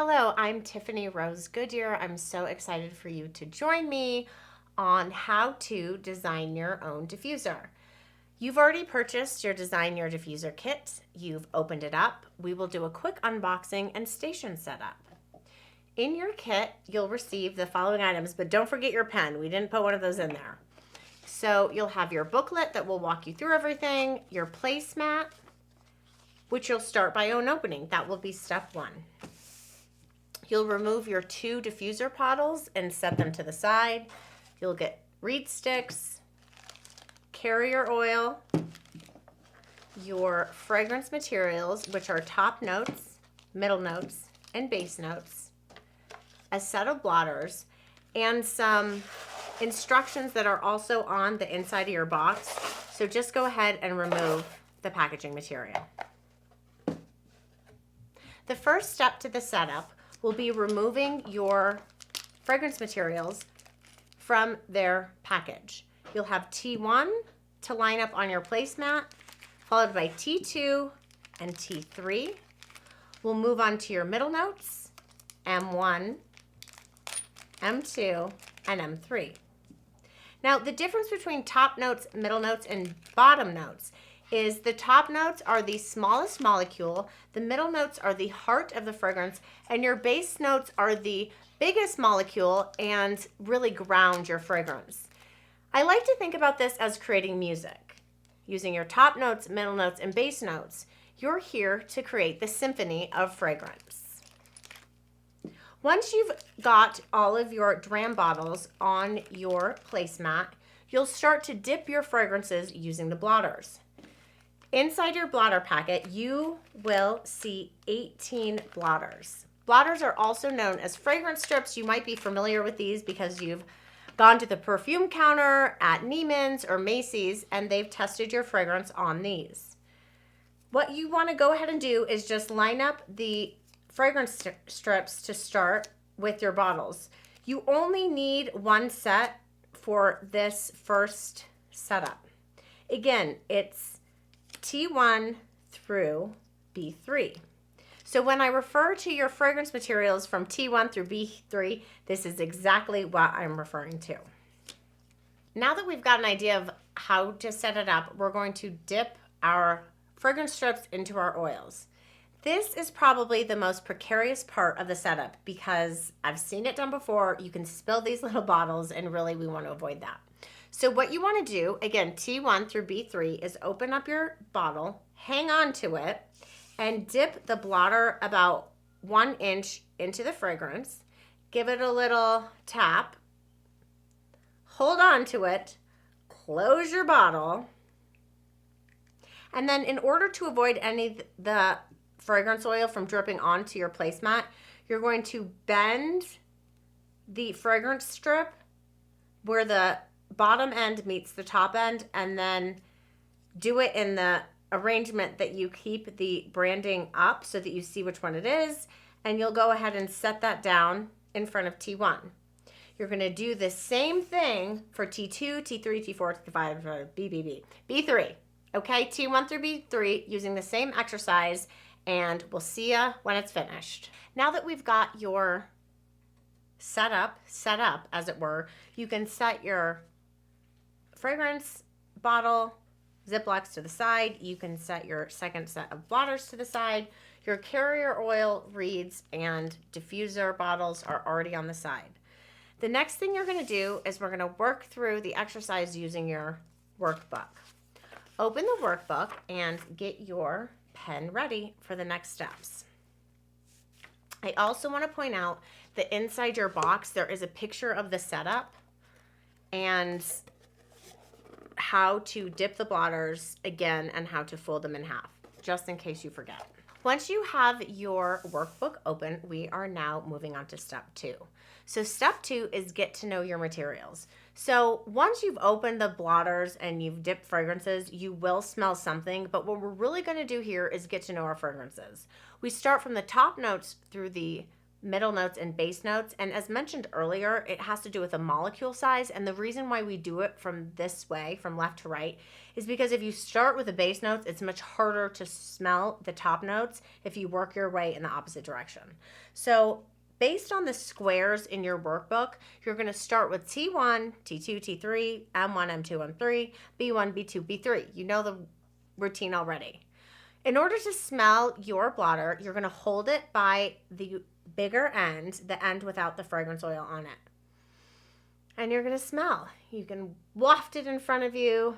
Hello, I'm Tiffany Rose Goodyear. I'm so excited for you to join me on how to design your own diffuser. You've already purchased your Design Your Diffuser Kit. You've opened it up. We will do a quick unboxing and station setup. In your kit, you'll receive the following items, but don't forget your pen. We didn't put one of those in there. So you'll have your booklet that will walk you through everything, your placemat, which you'll start by opening. That will be step one. You'll remove your 2 diffuser bottles and set them to the side. You'll get reed sticks, carrier oil, your fragrance materials, which are top notes, middle notes, and base notes, a set of blotters, and some instructions that are also on the inside of your box. So just go ahead and remove the packaging material. The first step to the setup will be removing your fragrance materials from their package. You'll have T1 to line up on your placemat, followed by T2 and T3. We'll move on to your middle notes, M1, M2, and M3. Now, the difference between top notes, middle notes, and bottom notes is the top notes are the smallest molecule, the middle notes are the heart of the fragrance, and your base notes are the biggest molecule and really ground your fragrance. I like to think about this as creating music. Using your top notes, middle notes, and base notes, you're here to create the symphony of fragrance. Once you've got all of your dram bottles on your placemat, you'll start to dip your fragrances using the blotters. Inside your blotter packet, you will see 18 blotters. Blotters are also known as fragrance strips. You might be familiar with these because you've gone to the perfume counter at Neiman's or Macy's and they've tested your fragrance on these. What you want to go ahead and do is just line up the fragrance strips to start with your bottles. You only need one set for this first setup. Again, it's T1 through B3. So when I refer to your fragrance materials from T1 through B3, this is exactly what I'm referring to. Now that we've got an idea of how to set it up, we're going to dip our fragrance strips into our oils. This is probably the most precarious part of the setup because I've seen it done before. You can spill these little bottles and really we want to avoid that. So what you want to do, again, T1 through B3, is open up your bottle, hang on to it, and dip the blotter about 1 inch into the fragrance. Give it a little tap. Hold on to it. Close your bottle. And then in order to avoid any of the fragrance oil from dripping onto your placemat, you're going to bend the fragrance strip where the bottom end meets the top end and then do it in the arrangement that you keep the branding up so that you see which one it is, and you'll go ahead and set that down in front of T1. You're going to do the same thing for T2, T3, T4, T5, B3. Okay, T1 through B3 using the same exercise, and we'll see ya when it's finished. Now that we've got your set up as it were, you can set your fragrance bottle Ziplocs to the side. You can set your second set of blotters to the side. Your carrier oil, reeds, and diffuser bottles are already on the side. The next thing you're going to do is we're going to work through the exercise using your workbook. Open the workbook and get your pen ready for the next steps. I also want to point out that inside your box there is a picture of the setup and how to dip the blotters again and how to fold them in half, just in case you forget. Once you have your workbook open, we are now moving on to step 2. So step 2 is get to know your materials. So once you've opened the blotters and you've dipped fragrances, you will smell something, but what we're really going to do here is get to know our fragrances. We start from the top notes through the middle notes, and base notes. And as mentioned earlier, it has to do with the molecule size. And the reason why we do it from this way, from left to right, is because if you start with the base notes, it's much harder to smell the top notes if you work your way in the opposite direction. So based on the squares in your workbook, you're going to start with T1, T2, T3, M1, M2, M3, B1, B2, B3. You know the routine already. In order to smell your blotter, you're going to hold it by the bigger end, the end without the fragrance oil on it. And you're going to smell. You can waft it in front of you.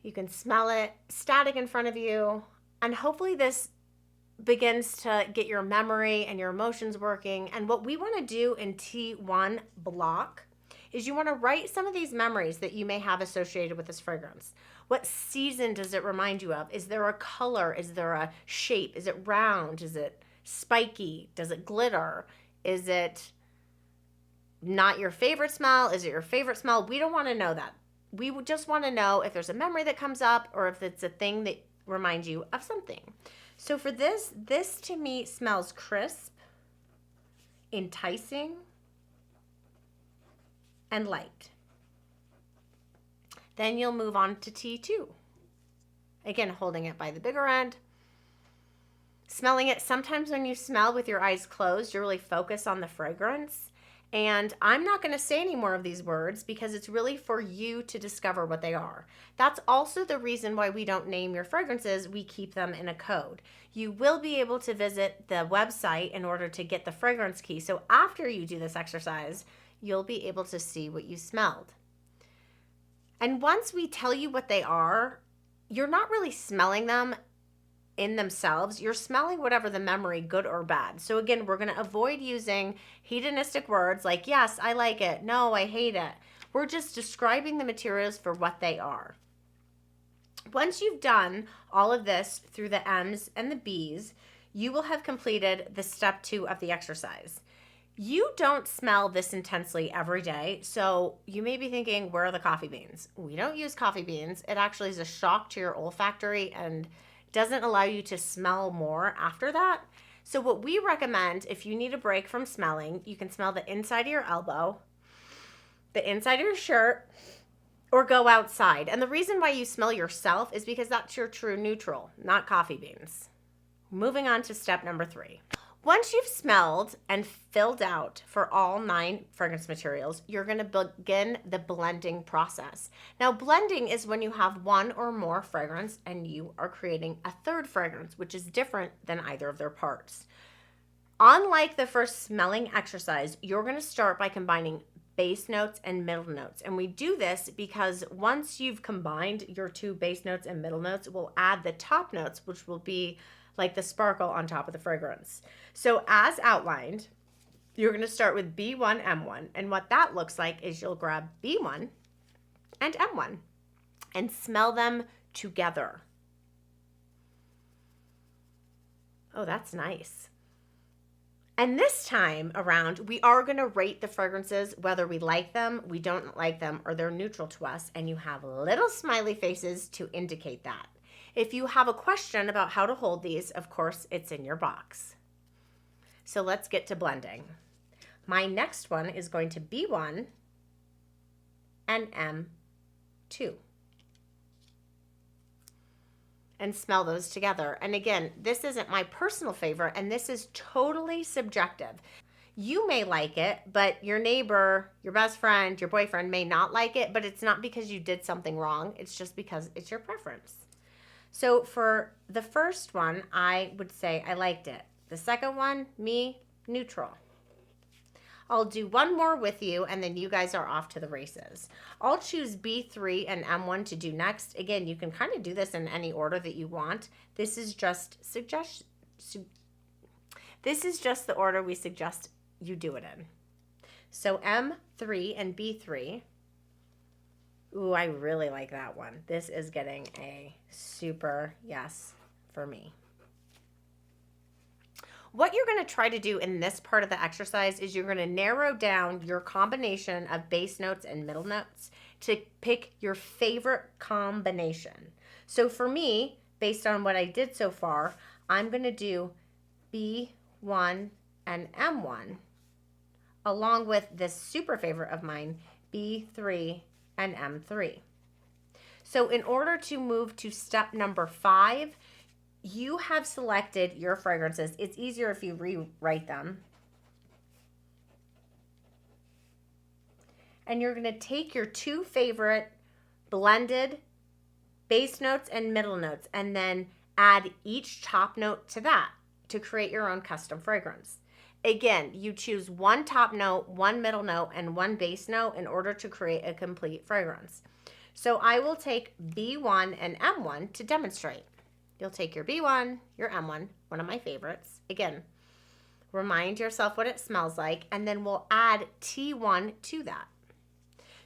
You can smell it static in front of you. And hopefully this begins to get your memory and your emotions working. And what we want to do in T1 block is you want to write some of these memories that you may have associated with this fragrance. What season does it remind you of? Is there a color? Is there a shape? Is it round? Is it spiky? Does it glitter? Is it not your favorite smell? Is it your favorite smell? We don't want to know that. We just want to know if there's a memory that comes up or if it's a thing that reminds you of something. So for this to me smells crisp, enticing, and light. Then you'll move on to T2. Again, holding it by the bigger end. Smelling it. Sometimes when you smell with your eyes closed, you really focus on the fragrance. And I'm not going to say any more of these words because it's really for you to discover what they are. That's also the reason why we don't name your fragrances. We keep them in a code. You will be able to visit the website in order to get the fragrance key. So after you do this exercise, you'll be able to see what you smelled. And once we tell you what they are, you're not really smelling them in themselves. You're smelling whatever the memory, good or bad. So again, we're going to avoid using hedonistic words like, yes, I like it. No, I hate it. We're just describing the materials for what they are. Once you've done all of this through the M's and the B's, you will have completed the step 2 of the exercise. You don't smell this intensely every day, so you may be thinking, where are the coffee beans? We don't use coffee beans. It actually is a shock to your olfactory and doesn't allow you to smell more after that. So what we recommend, if you need a break from smelling, you can smell the inside of your elbow, the inside of your shirt, or go outside. And the reason why you smell yourself is because that's your true neutral, not coffee beans. Moving on to step number 3. Once you've smelled and filled out for all 9 fragrance materials, you're going to begin the blending process. Now, blending is when you have one or more fragrance and you are creating a third fragrance, which is different than either of their parts. Unlike the first smelling exercise, you're going to start by combining base notes and middle notes. And we do this because once you've combined your 2 base notes and middle notes, we'll add the top notes, which will be like the sparkle on top of the fragrance. So as outlined, you're going to start with B1, M1. And what that looks like is you'll grab B1 and M1 and smell them together. Oh, that's nice. And this time around, we are going to rate the fragrances, whether we like them, we don't like them, or they're neutral to us. And you have little smiley faces to indicate that. If you have a question about how to hold these, of course, it's in your box. So let's get to blending. My next one is going to be B1 and M2. And smell those together. And again, this isn't my personal favorite, and this is totally subjective. You may like it, but your neighbor, your best friend, your boyfriend may not like it, but it's not because you did something wrong. It's just because it's your preference. So for the first one, I would say I liked it. The second one, me, neutral. I'll do one more with you, and then you guys are off to the races. I'll choose B3 and M1 to do next. Again, you can kind of do this in any order that you want. This is just the order we suggest you do it in. So M3 and B3. Ooh, I really like that one. This is getting a super yes for me. What you're going to try to do in this part of the exercise is you're going to narrow down your combination of base notes and middle notes to pick your favorite combination. So for me, based on what I did so far, I'm going to do B1, and M1, along with this super favorite of mine, B3 and M3. So in order to move to step number 5, you have selected your fragrances. It's easier if you rewrite them. And you're going to take your 2 favorite blended base notes and middle notes and then add each top note to that to create your own custom fragrance. Again, you choose 1 top note, 1 middle note, and 1 base note in order to create a complete fragrance. So I will take B1 and M1 to demonstrate. You'll take your B1, your M1, one of my favorites. Again, remind yourself what it smells like, and then we'll add T1 to that.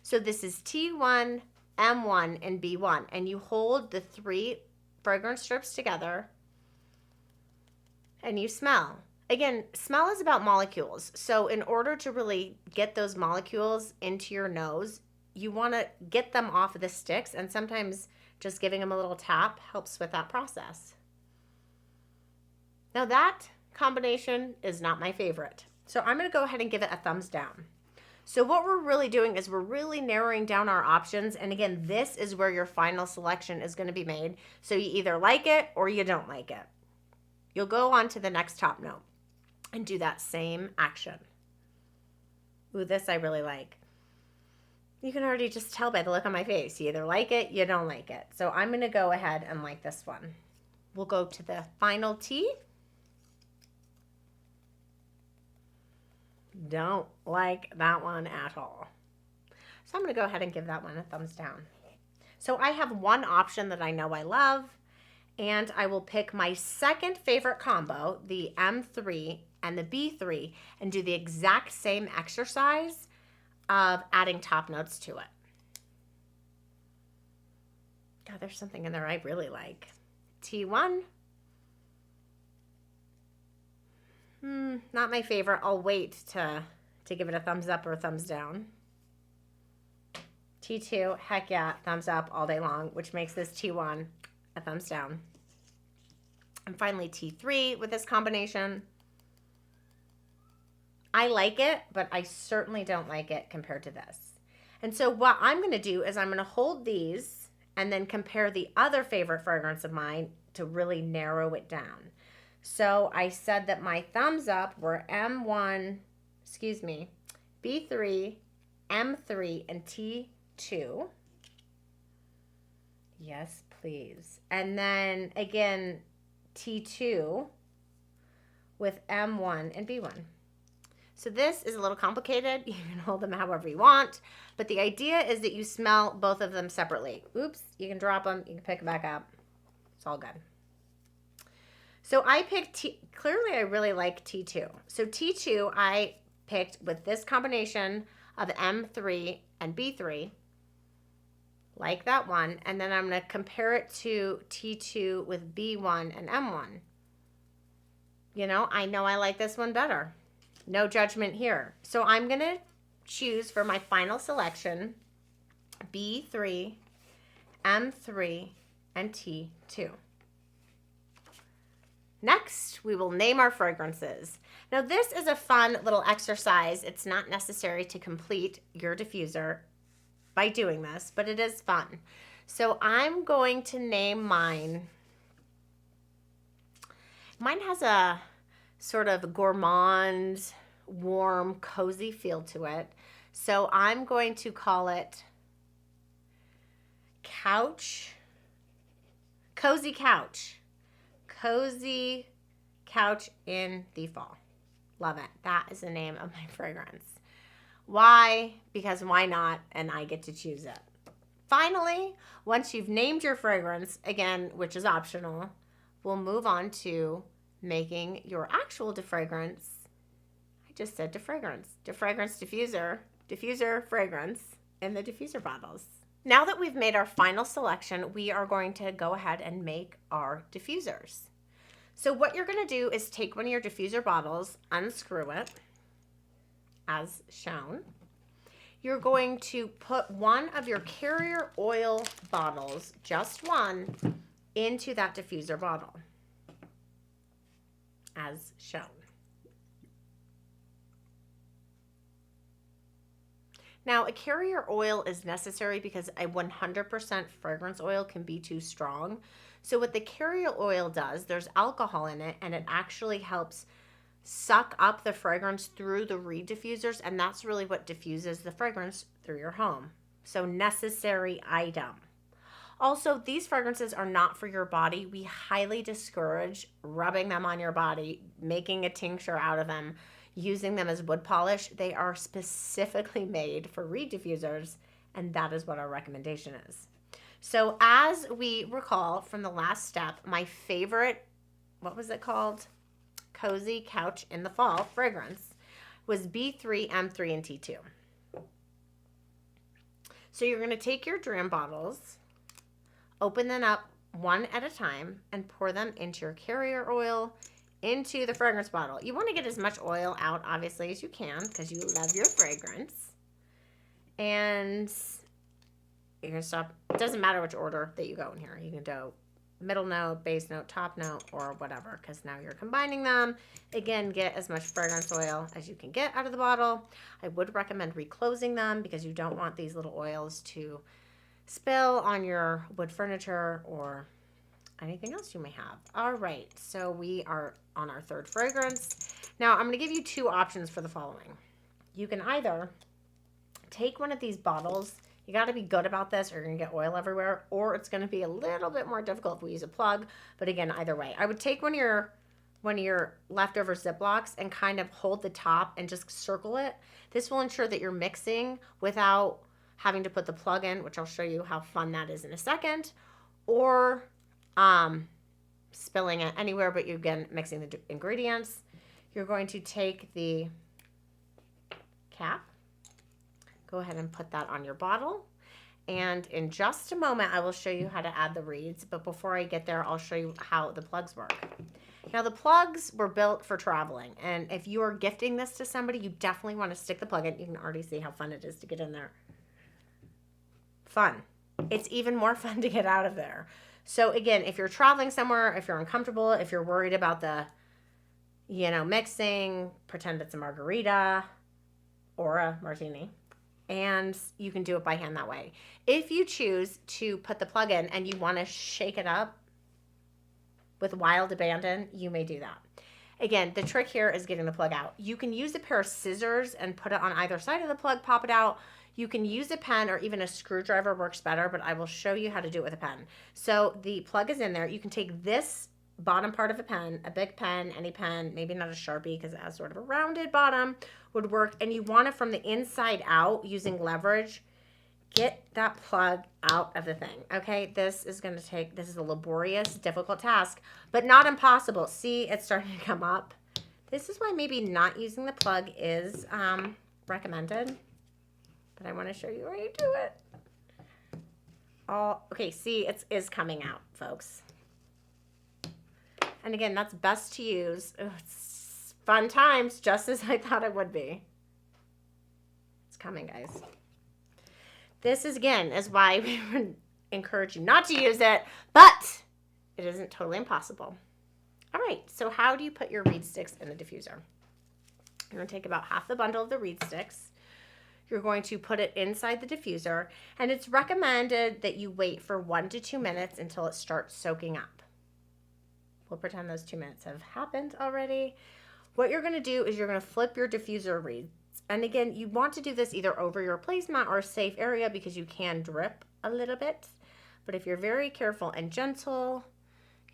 So this is T1, M1, and B1, and you hold the 3 fragrance strips together and you smell. Again, smell is about molecules. So in order to really get those molecules into your nose, you want to get them off of the sticks, and sometimes just giving them a little tap helps with that process. Now that combination is not my favorite. So I'm going to go ahead and give it a thumbs down. So what we're really doing is we're really narrowing down our options. And again, this is where your final selection is going to be made. So you either like it or you don't like it. You'll go on to the next top note and do that same action. Ooh, this I really like. You can already just tell by the look on my face. You either like it, you don't like it. So I'm going to go ahead and like this one. We'll go to the final T. Don't like that one at all. So I'm going to go ahead and give that one a thumbs down. So I have one option that I know I love, and I will pick my second favorite combo, the M3 and the B3, and do the exact same exercise of adding top notes to it. God, there's something in there I really like. T1. Not my favorite. I'll wait to give it a thumbs up or a thumbs down. T2, heck yeah, thumbs up all day long, which makes this T1 a thumbs down. And finally T3 with this combination. I like it, but I certainly don't like it compared to this. And so what I'm going to do is I'm going to hold these and then compare the other favorite fragrance of mine to really narrow it down. So I said that my thumbs up were B3, M3, and T2. Yes, please. And then again, T2 with M1 and B1. So this is a little complicated. You can hold them however you want, but the idea is that you smell both of them separately. Oops, you can drop them, you can pick them back up. It's all good. So I picked clearly I really like T2. So T2 I picked with this combination of M3 and B3, like that one, and then I'm going to compare it to T2 with B1 and M1. You know I like this one better. No judgment here. So I'm going to choose for my final selection B3, M3, and T2. Next, we will name our fragrances. Now, this is a fun little exercise. It's not necessary to complete your diffuser by doing this, but it is fun. So I'm going to name mine. Mine has a sort of gourmand, warm, cozy feel to it. So I'm going to call it Cozy Couch. Cozy Couch in the Fall. Love it. That is the name of my fragrance. Why? Because why not? And I get to choose it. Finally, once you've named your fragrance, again, which is optional, we'll move on to making your actual defragrance. I just said defragrance. Defragrance diffuser. Diffuser fragrance in the diffuser bottles. Now that we've made our final selection, we are going to go ahead and make our diffusers. So what you're going to do is take one of your diffuser bottles, unscrew it, as shown. You're going to put one of your carrier oil bottles, just one, into that diffuser bottle, as shown. Now, a carrier oil is necessary because a 100% fragrance oil can be too strong. So what the carrier oil does, there's alcohol in it, and it actually helps suck up the fragrance through the reed diffusers, and that's really what diffuses the fragrance through your home. So necessary item. Also, these fragrances are not for your body. We highly discourage rubbing them on your body, making a tincture out of them, using them as wood polish. They are specifically made for reed diffusers, and that is what our recommendation is. So as we recall from the last step, my favorite, what was it called? Cozy Couch in the Fall fragrance was B3, M3, and T2. So you're going to take your dram bottles, open them up one at a time, and pour them into your carrier oil, into the fragrance bottle. You want to get as much oil out, obviously, as you can because you love your fragrance. And you're going to stop. It doesn't matter which order that you go in here. You can do middle note, base note, top note, or whatever, because now you're combining them. Again, get as much fragrance oil as you can get out of the bottle. I would recommend reclosing them because you don't want these little oils to spill on your wood furniture or anything else you may have. All right, so we are on our third fragrance. Now, I'm going to give you two options for the following. You can either take one of these bottles. You got to be good about this or you're going to get oil everywhere, or it's going to be a little bit more difficult if we use a plug. But again, either way, I would take one of your leftover Ziplocs and kind of hold the top and just circle it. This will ensure that you're mixing without having to put the plug in, which I'll show you how fun that is in a second, or spilling it anywhere, but you again mixing the ingredients. You're going to take the cap, go ahead and put that on your bottle, and in just a moment I will show you how to add the reeds, but before I get there I'll show you how the plugs work. Now the plugs were built for traveling, and if you are gifting this to somebody, you definitely want to stick the plug in. You can already see how fun it is to get in there. Fun. It's even more fun to get out of there. So again, if you're traveling somewhere, if you're uncomfortable, if you're worried about the, mixing, pretend it's a margarita or a martini, and you can do it by hand that way. If you choose to put the plug in and you want to shake it up with wild abandon, you may do that. Again, the trick here is getting the plug out. You can use a pair of scissors and put it on either side of the plug, pop it out. You can use a pen or even a screwdriver works better, but I will show you how to do it with a pen. So the plug is in there. You can take this bottom part of a pen, a big pen, any pen, maybe not a Sharpie because it has sort of a rounded bottom would work, and you want it from the inside out using leverage. Get that plug out of the thing, okay? This is a laborious, difficult task, but not impossible. See, it's starting to come up. This is why maybe not using the plug is recommended. But I want to show you how you do it. Okay, see, it is coming out, folks. And again, that's best to use. It's fun times, just as I thought it would be. It's coming, guys. This is why we would encourage you not to use it, but it isn't totally impossible. All right, so how do you put your reed sticks in the diffuser? You're going to take about half the bundle of the reed sticks. You're going to put it inside the diffuser, and it's recommended that you wait for 1 to 2 minutes until it starts soaking up. We'll pretend those 2 minutes have happened already. What you're going to do is you're going to flip your diffuser reeds. And again, you want to do this either over your placemat or a safe area because you can drip a little bit. But if you're very careful and gentle,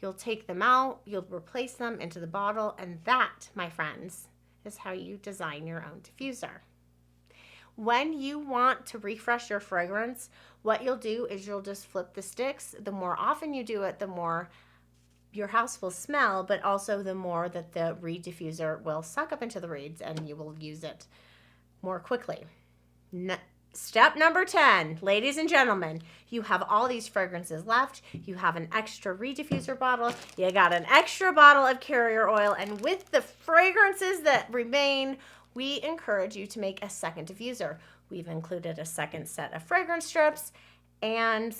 you'll take them out, you'll replace them into the bottle, and that, my friends, is how you design your own diffuser. When you want to refresh your fragrance, what you'll do is you'll just flip the sticks. The more often you do it, the more your house will smell, but also the more that the reed diffuser will suck up into the reeds and you will use it more quickly. Step number 10, ladies and gentlemen, you have all these fragrances left. You have an extra reed diffuser bottle. You got an extra bottle of carrier oil, and with the fragrances that remain, we encourage you to make a second diffuser. We've included a second set of fragrance strips, and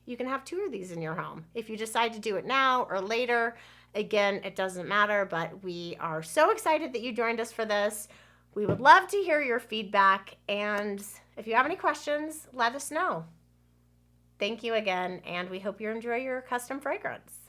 you can have 2 of these in your home. If you decide to do it now or later, again, it doesn't matter, but we are so excited that you joined us for this. We would love to hear your feedback, and If you have any questions, let us know. Thank you again, and we hope you enjoy your custom fragrance.